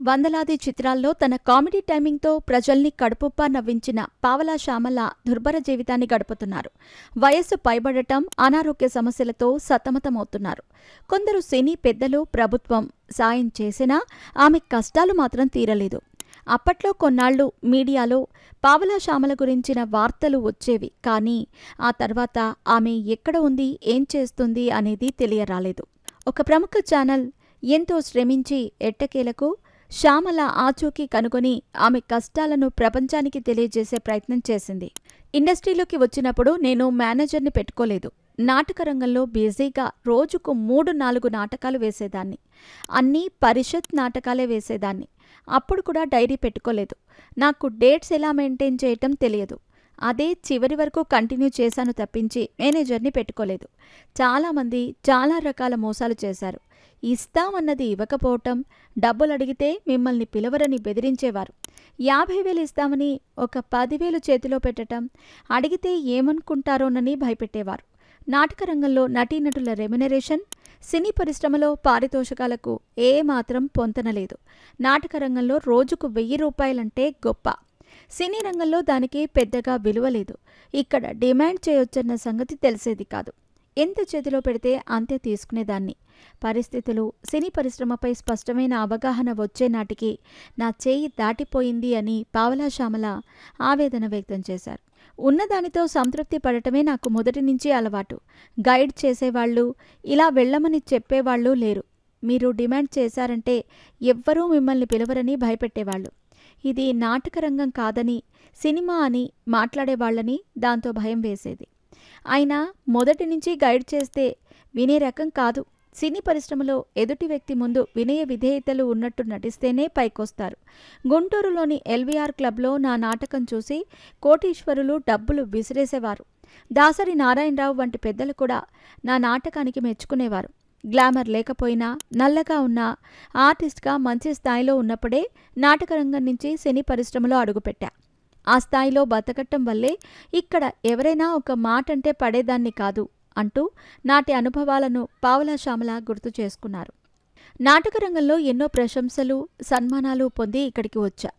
వందలాది చిత్రాల్లో తన కామెడీ టైమింగ్తో ప్రజల్ని కడుపుబ్బా నవ్వించిన పావలా శ్యామల దుర్భర జీవితాన్ని గడుపుతున్నారు. వయస్సు పైబడటం, అనారోగ్య సమస్యలతో సతమతమవుతున్నారు. కొందరు సినీ పెద్దలు, ప్రభుత్వం సాయం చేసినా ఆమె కష్టాలు మాత్రం తీరలేదు. అప్పట్లో కొన్నాళ్లు మీడియాలో పావలా శ్యామల గురించిన వార్తలు వచ్చేవి. కానీ ఆ తర్వాత ఆమె ఎక్కడ ఉంది, ఏం చేస్తుంది అనేది తెలియరాలేదు. ఒక ప్రముఖ ఛానల్ ఎంతో శ్రమించి ఎట్టకేలకు శ్యామల ఆచూకీ కనుగొని ఆమె కష్టాలను ప్రపంచానికి తెలియజేసే ప్రయత్నం చేసింది. ఇండస్ట్రీలోకి వచ్చినప్పుడు నేను మేనేజర్ని పెట్టుకోలేదు. నాటకరంగంలో బిజీగా రోజుకు 3-4 నాటకాలు వేసేదాన్ని. అన్నీ పరిషత్ నాటకాలే వేసేదాన్ని. అప్పుడు కూడా డైరీ పెట్టుకోలేదు. నాకు డేట్స్ ఎలా మెయింటైన్ చేయటం తెలియదు. అదే చివరి వరకు కంటిన్యూ చేశాను తప్పించి మేనేజర్ని పెట్టుకోలేదు. చాలామంది చాలా రకాల మోసాలు చేశారు. ఇస్తామన్నది ఇవ్వకపోవటం, డబ్బులు అడిగితే మిమ్మల్ని పిలవరని బెదిరించేవారు. 50,000 ఇస్తామని ఒక 10,000 చేతిలో పెట్టటం, అడిగితే ఏమనుకుంటారోనని భయపెట్టేవారు. నాటకరంగంలో నటీనటుల రెమ్యునరేషన్, సినీ పరిశ్రమలో పారితోషికాలకు ఏమాత్రం పొంతనలేదు. నాటకరంగంలో రోజుకు 1,000 రూపాయలంటే గొప్ప. సినీ రంగంలో దానికి పెద్దగా విలువలేదు. ఇక్కడ డిమాండ్ చేయొచ్చన్న సంగతి తెలిసేది కాదు. ఎంత చేతిలో పెడితే అంతే తీసుకునేదాన్ని. పరిస్థితులు, సినీ పరిశ్రమపై స్పష్టమైన అవగాహన వచ్చే నాటికి నా చేయి దాటిపోయింది అని పావలా శ్యామల ఆవేదన వ్యక్తం చేశారు. ఉన్నదానితో సంతృప్తి పడటమే నాకు మొదటి నుంచి అలవాటు. గైడ్ చేసేవాళ్ళు, ఇలా వెళ్ళమని చెప్పేవాళ్ళు లేరు. మీరు డిమాండ్ చేశారంటే ఎవ్వరూ మిమ్మల్ని పిలవరని భయపెట్టేవాళ్ళు. ఇది నాటకరంగం కాదని, సినిమా అని మాట్లాడేవాళ్ళని దాంతో భయం వేసేది. అయినా మొదటి నుంచి గైడ్ చేస్తే వినే రకం కాదు. సినీ పరిశ్రమలో ఎదుటి వ్యక్తి ముందు వినయ విధేయతలు ఉన్నట్టు నటిస్తేనే పైకొస్తారు. గుంటూరులోని ఎల్వీఆర్ క్లబ్లో నా నాటకం చూసి కోటీశ్వరులు డబ్బులు విసిరేసేవారు. దాసరి నారాయణరావు వంటి పెద్దలు కూడా నా నాటకానికి మెచ్చుకునేవారు. గ్లామర్ లేకపోయినా, నల్లగా ఉన్నా, ఆర్టిస్ట్గా మంచి స్థాయిలో ఉన్నప్పుడే నాటకరంగం నుంచి సినీ పరిశ్రమలో అడుగుపెట్టా. ఆ స్థాయిలో బతకట్టం వల్లే ఇక్కడ ఎవరైనా ఒక మాట అంటే పడేదాన్ని కాదు అంటూ నాటి అనుభవాలను పావలా శ్యామల గుర్తు చేసుకున్నారు. నాటకరంగంలో ఎన్నో ప్రశంసలు, సన్మానాలు పొంది ఇక్కడికి వచ్చా.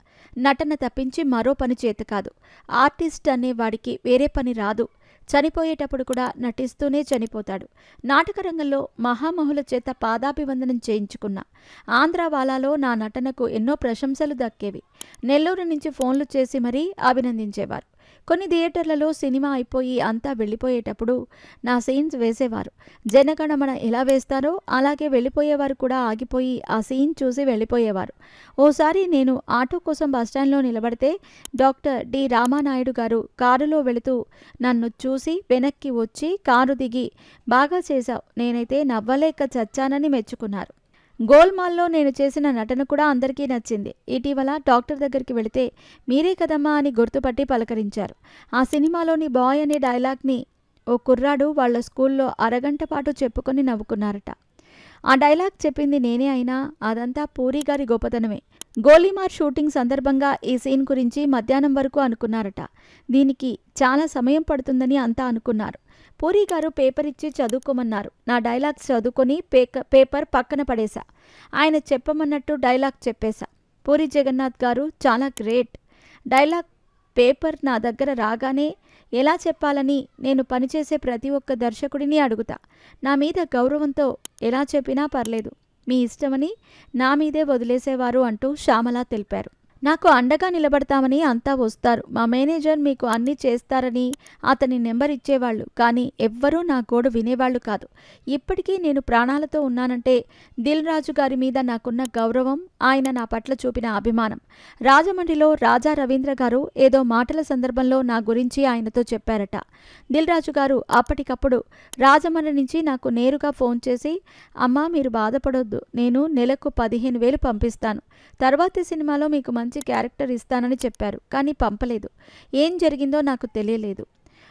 నటన తప్పించి మరో పని చేత కాదు. ఆర్టిస్ట్ అనేవాడికి వేరే పని రాదు. చనిపోయేటప్పుడు కూడా నటిస్తూనే చనిపోతాడు. నాటకరంగంలో మహామహుల చేత పాదాభివందనం చేయించుకున్నా. ఆంధ్రావాలాలో నా నటనకు ఎన్నో ప్రశంసలు దక్కేవి. నెల్లూరు నుంచి ఫోన్లు చేసి మరీ అభినందించేవారు. కొన్ని థియేటర్లలో సినిమా అయిపోయి అంతా వెళ్ళిపోయేటప్పుడు నా సీన్స్ వేసేవారు. జనగణమన ఎలా వేస్తారో అలాగే వెళ్ళిపోయేవారు కూడా ఆగిపోయి ఆ సీన్ చూసి వెళ్ళిపోయేవారు. ఓసారి నేను ఆటో కోసం బస్టాండ్లో నిలబడితే డాక్టర్ డి రామానాయుడు గారు కారులో వెళుతూ నన్ను చూసి వెనక్కి వచ్చి కారు దిగి, బాగా చేశావు, నేనైతే నవ్వలేక చచ్చానని మెచ్చుకున్నారు. గోల్మాల్లో నేను చేసిన నటన కూడా అందరికీ నచ్చింది. ఇటీవల డాక్టర్ దగ్గరికి వెళితే మీరే కదమ్మా అని గుర్తుపట్టి పలకరించారు. ఆ సినిమాలోని బాయ్ అనే డైలాగ్ని ఓ కుర్రాడు వాళ్ల స్కూల్లో అరగంట పాటు చెప్పుకొని నవ్వుకున్నారట. ఆ డైలాగ్ చెప్పింది నేనే అయినా అదంతా పూరి గారి గొప్పతనమే. గోలీమార్ షూటింగ్ సందర్భంగా ఈ సీన్ గురించి మధ్యాహ్నం వరకు అనుకున్నారట. దీనికి చాలా సమయం పడుతుందని అంతా అనుకున్నారు. పూరి గారు పేపర్ ఇచ్చి చదువుకోమన్నారు. నా డైలాగ్ చదువుకొని పేపర్ పక్కన పడేశా. ఆయన చెప్పమన్నట్టు డైలాగ్ చెప్పేశా. పూరి జగన్నాథ్ గారు చాలా గ్రేట్. డైలాగ్ పేపర్ నా దగ్గర రాగానే ఎలా చెప్పాలని నేను పనిచేసే ప్రతి ఒక్క దర్శకుడిని అడుగుతా. నా మీద గౌరవంతో ఎలా చెప్పినా పర్లేదు, మీ ఇష్టమని నా మీదే వదిలేసేవారు అంటూ శ్యామల తెలిపారు. నాకు అండగా నిలబడతామని అంతా వస్తారు. మా మేనేజర్ మీకు అన్నీ చేస్తారని అతని నెంబర్ ఇచ్చేవాళ్ళు. కానీ ఎవ్వరూ నా గోడు వినేవాళ్లు కాదు. ఇప్పటికీ నేను ప్రాణాలతో ఉన్నానంటే దిల్ రాజు గారి మీద నాకున్న గౌరవం, ఆయన నా పట్ల చూపిన అభిమానం. రాజమండ్రిలో రాజా రవీంద్ర గారు ఏదో మాటల సందర్భంలో నా గురించి ఆయనతో చెప్పారట. దిల్ రాజు గారు అప్పటికప్పుడు రాజమండ్రి నుంచి నాకు నేరుగా ఫోన్ చేసి, అమ్మా మీరు బాధపడొద్దు, నేను నెలకు 15,000 పంపిస్తాను, తర్వాతి సినిమాలో మీకు మంచి క్యారెక్టర్ ఇస్తానని చెప్పారు. కానీ పంపలేదు. ఏం జరిగిందో నాకు తెలియలేదు.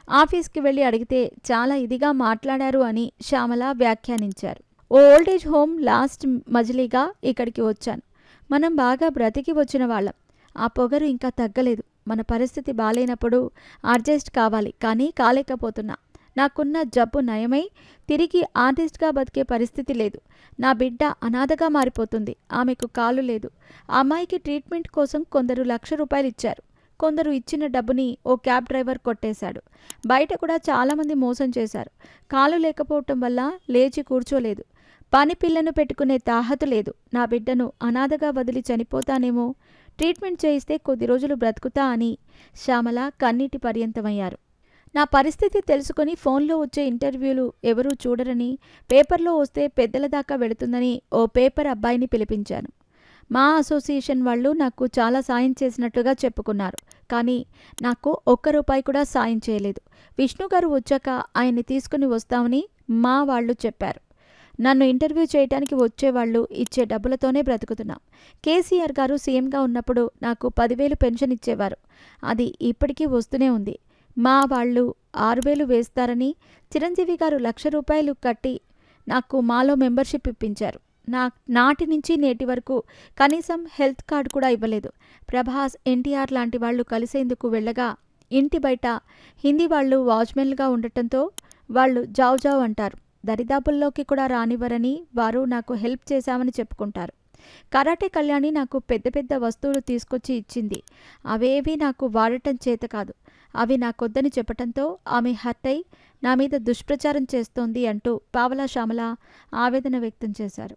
ఆఫీస్కి వెళ్ళి అడిగితే చాలా ఇదిగా మాట్లాడారు అని శ్యామల వ్యాఖ్యానించారు. ఓ ఓల్డేజ్ హోమ్ లాస్ట్ మజిలీగా ఇక్కడికి వచ్చాను. మనం బాగా బ్రతికి వచ్చిన వాళ్ళం. ఆ పొగరు ఇంకా తగ్గలేదు. మన పరిస్థితి బాలేనప్పుడు అడ్జస్ట్ కావాలి, కానీ కాలేకపోతున్నా. నాకున్న జబ్బు నయమై తిరిగి ఆర్టిస్ట్గా బతికే పరిస్థితి లేదు. నా బిడ్డ అనాథగా మారిపోతుంది. ఆమెకు కాలు లేదు. ఆ అమ్మాయికి ట్రీట్మెంట్ కోసం కొందరు ₹1,00,000 ఇచ్చారు. కొందరు ఇచ్చిన డబ్బుని ఓ క్యాబ్ డ్రైవర్ కొట్టేశాడు. బయట కూడా చాలామంది మోసం చేశారు. కాలు లేకపోవటం వల్ల లేచి కూర్చోలేదు. పని పిల్లను పెట్టుకునే తాహతు లేదు. నా బిడ్డను అనాథగా వదిలి చనిపోతానేమో, ట్రీట్మెంట్ చేయిస్తే కొద్ది రోజులు బ్రతుకుతా అని శ్యామల కన్నీటి పర్యంతమయ్యారు. నా పరిస్థితి తెలుసుకొని ఫోన్లో వచ్చే ఇంటర్వ్యూలు ఎవరూ చూడరని, పేపర్లో వస్తే పెద్దల దాకా వెళుతుందని ఓ పేపర్ అబ్బాయిని పిలిపించాను. మా అసోసియేషన్ వాళ్ళు నాకు చాలా సాయం చేసినట్టుగా చెప్పుకున్నారు. కానీ నాకు ₹1 కూడా సాయం చేయలేదు. విష్ణు గారు వచ్చాక ఆయన్ని తీసుకుని వస్తామని మా వాళ్ళు చెప్పారు. నన్ను ఇంటర్వ్యూ చేయడానికి వచ్చేవాళ్ళు ఇచ్చే డబ్బులతోనే బ్రతుకుతున్నాం. కేసీఆర్ గారు సీఎంగా ఉన్నప్పుడు నాకు 10,000 పెన్షన్ ఇచ్చేవారు. అది ఇప్పటికీ వస్తూనే ఉంది. మా వాళ్ళు 6,000 వేస్తారని చిరంజీవి గారు ₹1,00,000 కట్టి నాకు మాలో మెంబర్షిప్ ఇప్పించారు. నాటి నుంచి నేటి వరకు కనీసం హెల్త్ కార్డు కూడా ఇవ్వలేదు. ప్రభాస్, ఎన్టీఆర్ లాంటి వాళ్ళు కలిసేందుకు వెళ్ళగా ఇంటి బయట హిందీ వాళ్ళు వాచ్మెన్లుగా ఉండటంతో వాళ్ళు జావ్ జావ్ అంటారు. దరిదాపుల్లోకి కూడా రానివ్వరని వారు నాకు హెల్ప్ చేశామని చెప్పుకుంటారు. కరాటే కళ్యాణి నాకు పెద్ద పెద్ద వస్తువులు తీసుకొచ్చి ఇచ్చింది. అవేవీ నాకు వాడటం చేత కాదు. అవి నాకొద్దని చెప్పటంతో ఆమె హర్ట్ అయి నా మీద దుష్ప్రచారం చేస్తోంది అంటూ పావలా శ్యామల ఆవేదన వ్యక్తం చేశారు.